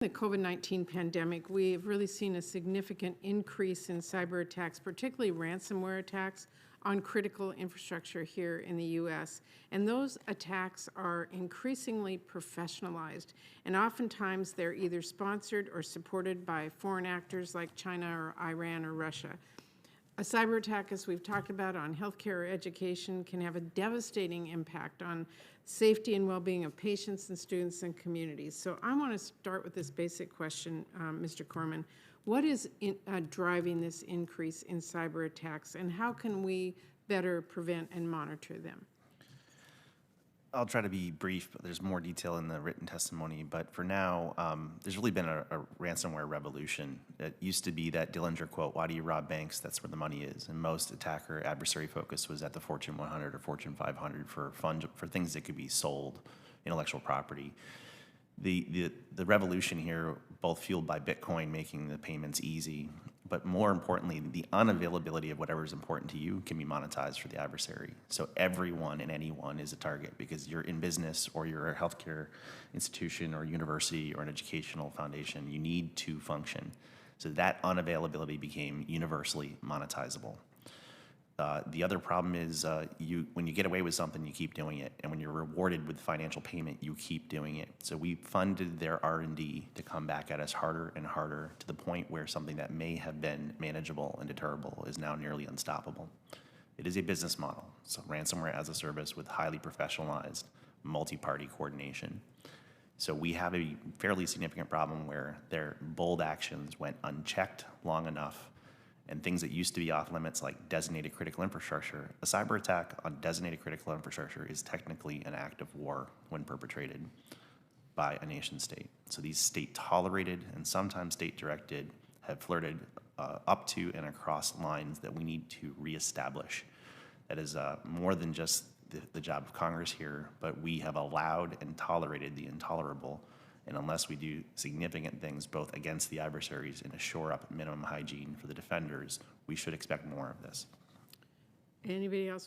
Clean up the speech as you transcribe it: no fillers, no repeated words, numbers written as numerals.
the COVID-19 pandemic, we've really seen a significant increase in cyber attacks, particularly ransomware attacks on critical infrastructure here in the U.S. And those attacks are increasingly professionalized, and oftentimes they're either sponsored or supported by foreign actors like China or Iran or Russia. A cyber attack, as we've talked about, on healthcare or education can have a devastating impact on safety and well-being of patients and students and communities. So I want to start with this basic question, Mr. Corman. What is driving this increase in cyber attacks, and how can we better prevent and monitor them? I'll try to be brief, but there's more detail in the written testimony. But for now, there's really been a ransomware revolution. It used to be that Dillinger quote, "Why do you rob banks? That's where the money is." And most attacker adversary focus was at the Fortune 100 or Fortune 500 for things that could be sold, intellectual property. The revolution here, both fueled by Bitcoin making the payments easy, but more importantly, the unavailability of whatever is important to you can be monetized for the adversary. So everyone and anyone is a target because you're in business or you're a healthcare institution or university or an educational foundation. You need to function. So that unavailability became universally monetizable. The other problem is when you get away with something, you keep doing it. And when you're rewarded with financial payment, you keep doing it. So we funded their R&D to come back at us harder and harder to the point where something that may have been manageable and deterrable is now nearly unstoppable. It is a business model, so ransomware as a service with highly professionalized multi-party coordination. So we have a fairly significant problem where their bold actions went unchecked long enough, and things that used to be off limits like designated critical infrastructure. A cyber attack on designated critical infrastructure is technically an act of war when perpetrated by a nation state. So these state tolerated and sometimes state directed have flirted up to and across lines that we need to reestablish. That is more than just the job of Congress here, but we have allowed and tolerated the intolerable. And unless we do significant things both against the adversaries and shore up minimum hygiene for the defenders, we should expect more of this. Anybody else want